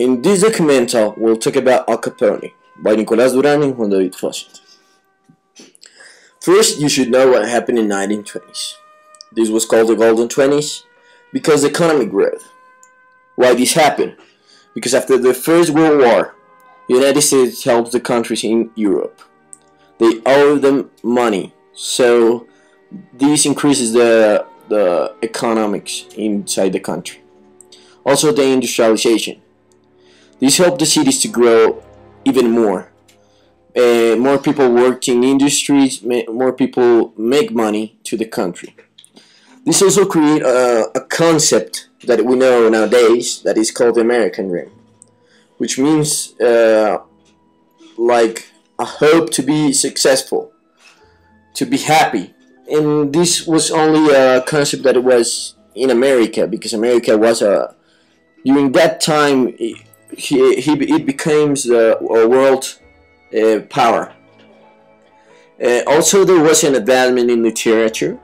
In this documental, we'll talk about Al Capone by Nicolás Durán and Juan David Fawcett. First, you should know what happened in the 1920s. This was called the Golden 20s because the economy grew. Why this happened? Because after the First World War, the United States helped the countries in Europe. They owe them money, so this increases the economics inside the country. Also, the industrialization. This helped the cities to grow even more. More people worked in industries, more people make money to the country. This also created a concept that we know nowadays that is called the American Dream, which means like a hope to be successful, to be happy. And this was only a concept that was in America, because America was during that time it becomes a world power. Also, there was an advancement in literature.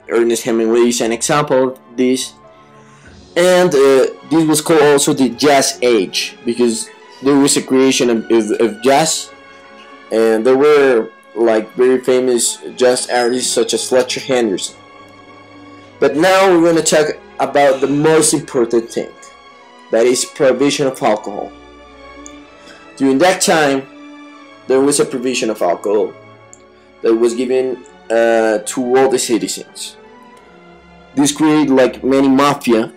Ernest Hemingway is an example of this, and this was called also the Jazz Age, because there was a creation of jazz, and there were like very famous jazz artists such as Fletcher Henderson. But now we're going to talk about the most important thing, that is prohibition of alcohol. During that time, there was a provision of alcohol that was given to all the citizens. This created like many mafia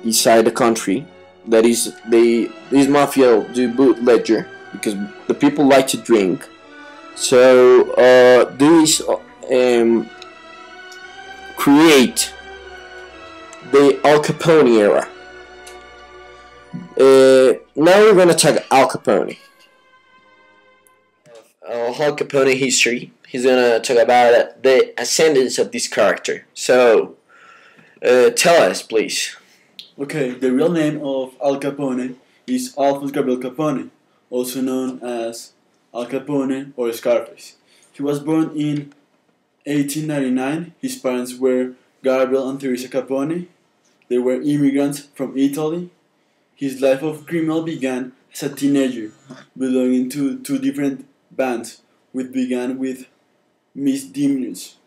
inside the country. That is, this mafia do bootlegger because the people like to drink. So this create the Al Capone era. Now we're gonna talk Al Capone. Al Capone history. He's gonna talk about the ascendance of this character. So, tell us, please. Okay, the real name of Al Capone is Alphonse Gabriel Capone, also known as Al Capone or Scarface. He was born in 1899. His parents were Gabriel and Teresa Capone. They were immigrants from Italy. His life of criminal began as a teenager, belonging to two different bands, which began with misdemeanors.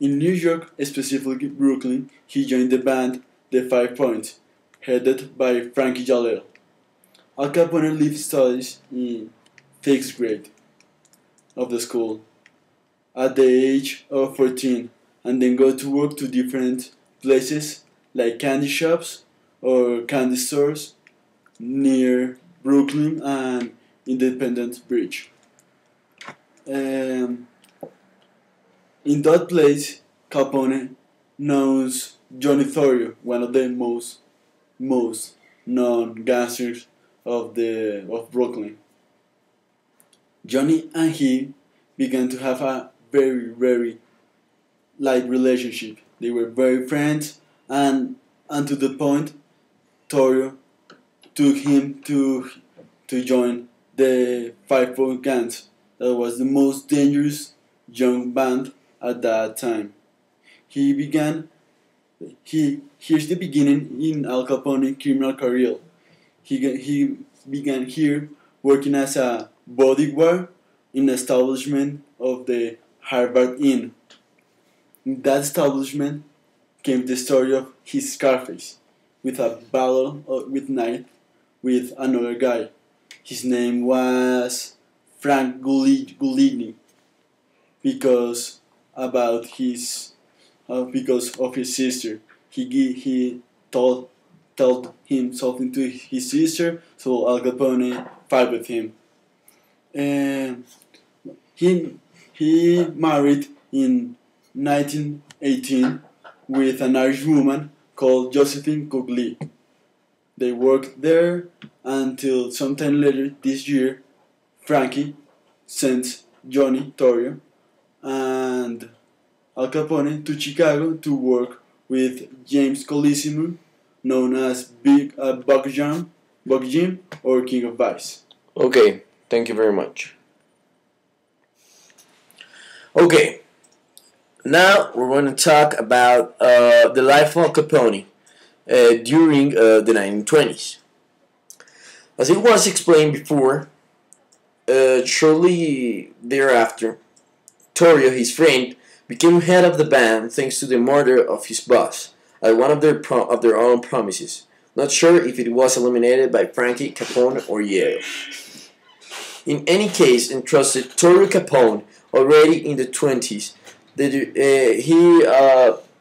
In New York, specifically Brooklyn, he joined the band The 5 Points, headed by Frankie Jaleel. Al Capone lived studies in 6th grade of the school at the age of 14, and then go to work to different places like candy shops or candy stores near Brooklyn and Independence Bridge. In that place, Capone knows Johnny Torrio, one of the most known gangsters of Brooklyn. Johnny and he began to have a very light relationship. They were very friends, and to the point, Torrio took him to join the 5 Point Gangs. That was the most dangerous young band at that time. Here's the beginning in Al Capone's criminal career. He began here working as a bodyguard in the establishment of the Harvard Inn. In that establishment came the story of his Scarface, with a battle with knife with another guy. His name was Frank Guligny, because of his sister. He told him something to his sister, so Al Capone fought with him. And he married in 1918 with an Irish woman called Josephine Coughlin. They worked there until sometime later this year, Frankie sent Johnny Torrio and Al Capone to Chicago to work with James Colosimo, known as Buck Jim or King of Vice. Okay, thank you very much. Okay, now we're going to talk about the life of Al Capone during the 1920s. As it was explained before, shortly thereafter, Torrio, his friend, became head of the band thanks to the murder of his boss at one of their own promises. Not sure if it was eliminated by Frankie Capone or Yale. In any case, entrusted Torrio Capone already in the 20s. He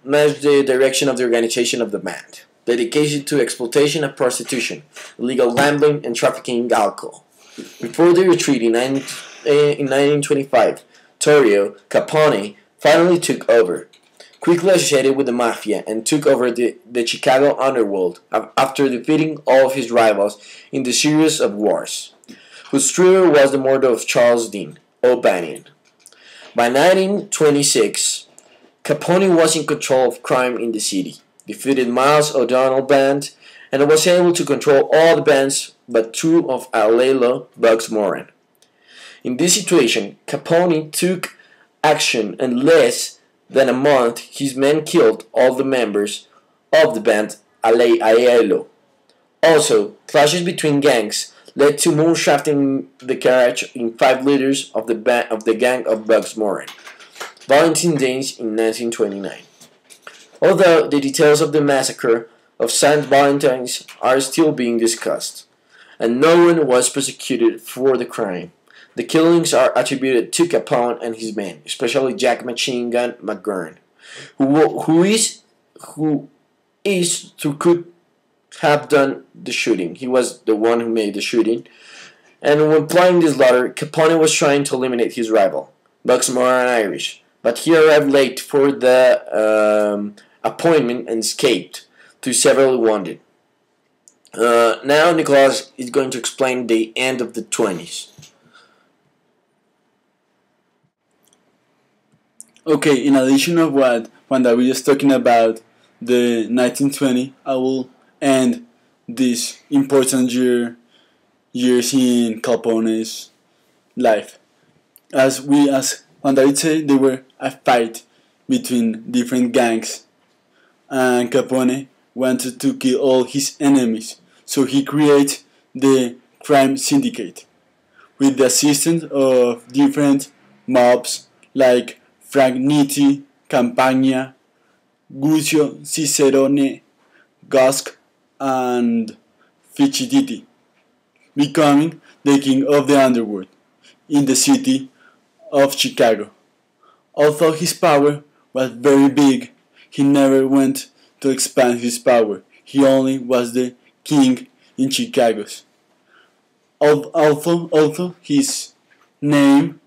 managed the direction of the organization of the band, dedication to exploitation and prostitution, illegal gambling, and trafficking alcohol. Before the retreat in 1925, Torrio Capone finally took over, quickly associated with the mafia, and took over the Chicago underworld after defeating all of his rivals in the series of wars, whose trigger was the murder of Charles Dean O'Banion. By 1926, Capone was in control of crime in the city, defeated Miles O'Donnell's band, and was able to control all the bands but two of Alelo Bugs Moran. In this situation, Capone took action, and less than a month his men killed all the members of the band Alelo. Also, clashes between gangs led to moonshafting the garage in 5 liters of the gang of Bugs Moran, Valentine's Day in 1929. Although the details of the massacre of St. Valentine's are still being discussed, and no one was prosecuted for the crime. The killings are attributed to Capone and his men, especially Jack Machine Gun McGurn, who could have done the shooting. He was the one who made the shooting. And when planning this slaughter, Capone was trying to eliminate his rival, Bugs Moran Irish, but he arrived late for the appointment and escaped, to severely wounded. Now Nicolas is going to explain the end of the 20s. Okay, in addition of what Juan David is talking about the 1920, I will end this important years in Capone's life. As Juan David said, there were a fight between different gangs, and Capone wanted to kill all his enemies, so he created the crime syndicate with the assistance of different mobs like Frank Nitti, Campagna, Guccio Cicerone, Gusk, and Ficciditi, becoming the king of the underworld in the city of Chicago. Although his power was very big, he never went to expand his power. He only was the king in Chicago. Although his name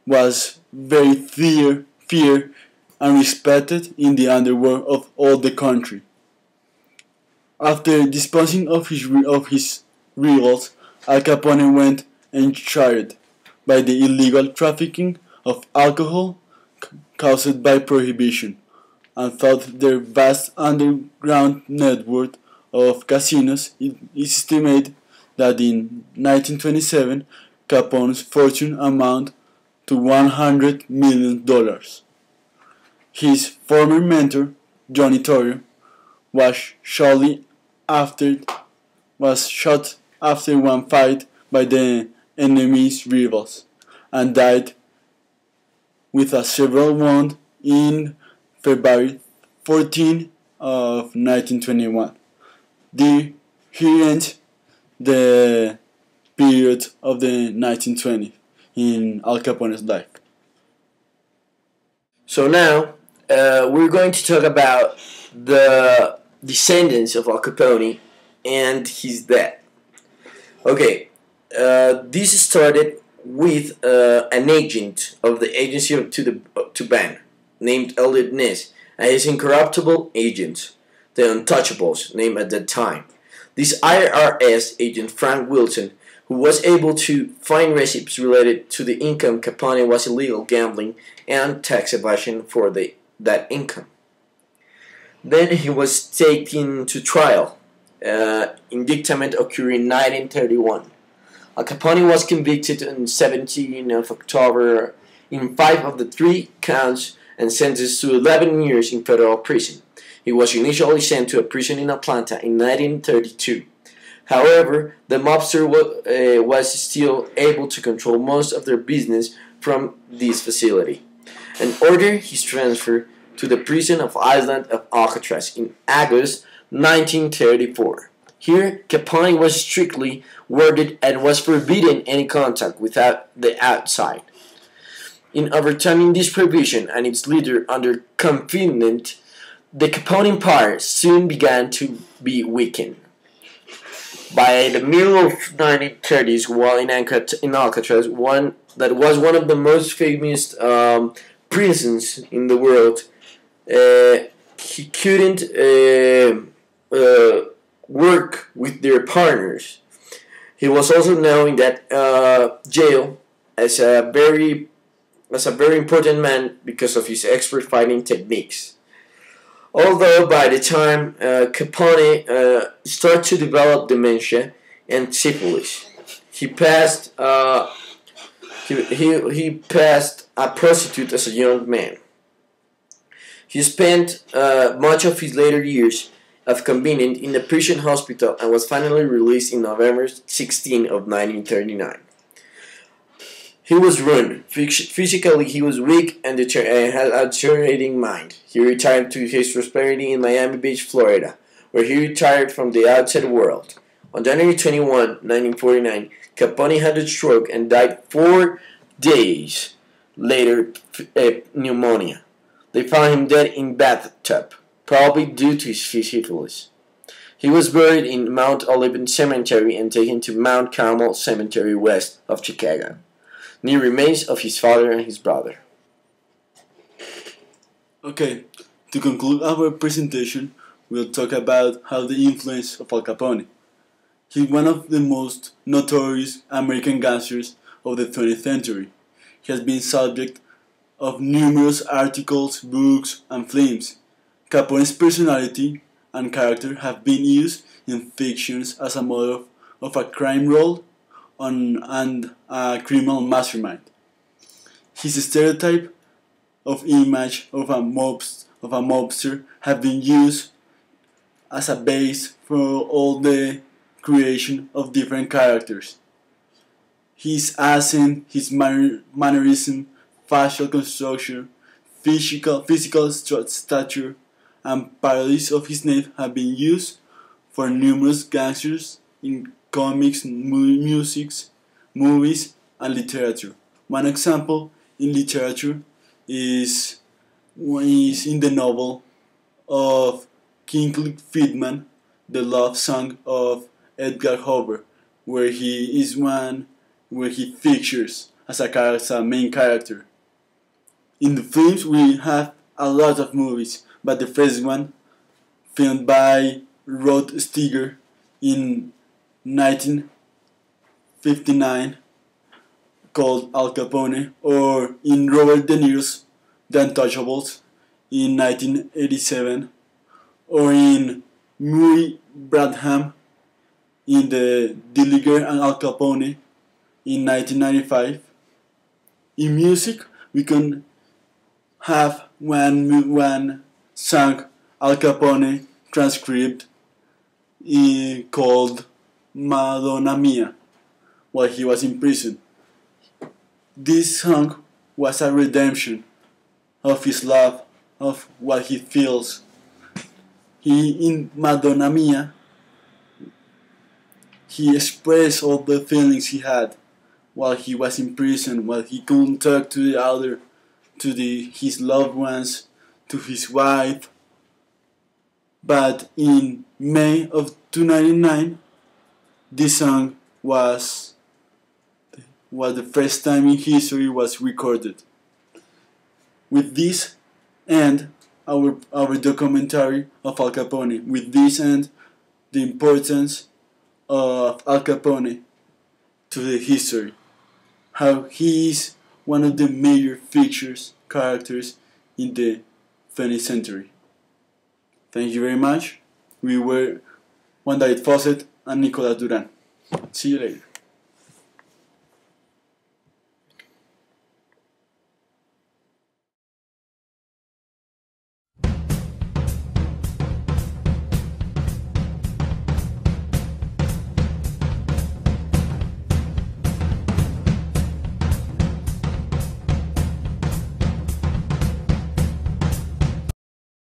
was very feared and respected in the underworld of all the country. After disposing of his rivals, Al Capone went enraged by the illegal trafficking of alcohol caused by prohibition, and thought their vast underground network of casinos. It is estimated that in 1927 Capone's fortune amounted to $100 million. His former mentor, Johnny Torrio, was shot after one fight by the enemy's rivals, and died with a severe wound in February 14 of 1921. Here ends the period of the 1920s in Al Capone's life. So now we're going to talk about the descendants of Al Capone and his death. Okay, this started with an agent of the agency to ban, named Elliot Ness, and his incorruptible agents, the Untouchables, named at that time. This IRS agent, Frank Wilson, who was able to find receipts related to the income Capone was illegal gambling and tax evasion for that income. Then he was taken to trial. Indictment occurred in 1931. Al Capone was convicted on 17 of October in 5 of the 3 counts and sentenced to 11 years in federal prison. He was initially sent to a prison in Atlanta in 1932. However, the mobster was still able to control most of their business from this facility, and ordered his transfer to the prison of Island of Alcatraz in August 1934. Here, Capone was strictly warded and was forbidden any contact with the outside. In overturning this prohibition and its leader under confinement, the Capone empire soon began to be weakened. By the middle of 1930s, while in Alcatraz, that was one of the most famous prisons in the world, he couldn't work with their partners. He was also known in that jail as a very important man because of his expert fighting techniques. Although by the time Capone started to develop dementia and syphilis, he passed he passed a prostitute as a young man. He spent much of his later years of confinement in the prison hospital and was finally released in November 16 of 1939. He was ruined. Physically, he was weak and had a deteriorating mind. He retired to his prosperity in Miami Beach, Florida, where he retired from the outside world. On January 21, 1949, Capone had a stroke and died 4 days later pneumonia. They found him dead in bathtub, probably due to his syphilis. He was buried in Mount Olivet Cemetery and taken to Mount Carmel Cemetery west of Chicago, near remains of his father and his brother. Okay, to conclude our presentation, we'll talk about how the influence of Al Capone. He's one of the most notorious American gangsters of the 20th century. He has been subject of numerous articles, books, and films. Capone's personality and character have been used in fictions as a model of a crime role and a criminal mastermind. His stereotype of image of a mobster have been used as a base for all the creation of different characters. His accent, his mannerism, facial construction, physical stature, and parodies of his name have been used for numerous gangsters in comics, music, movies, and literature. One example in literature is in the novel of Kingsley Friedman, The Love Song of Edgar Hoover, where he features as a main character. In the films, we have a lot of movies, but the first one, filmed by Rod Steiger in 1959, called Al Capone, or in Robert De Niro's The Untouchables in 1987, or in Murray Bradham in The Dillinger and Al Capone in 1995. In music, we can have one song Al Capone transcribed called Madonna Mia while he was in prison. This song was a redemption of his love, of what he feels. In Madonna Mia, he expressed all the feelings he had while he was in prison, while he couldn't talk to his loved ones, to his wife. But in May of 1999, this song was the first time in history was recorded. With this end our documentary of Al Capone. With this end the importance of Al Capone to the history. How he is one of the major characters in the 20th century. Thank you very much. We were Juan David Fawcett and Nicolas Duran. See you later.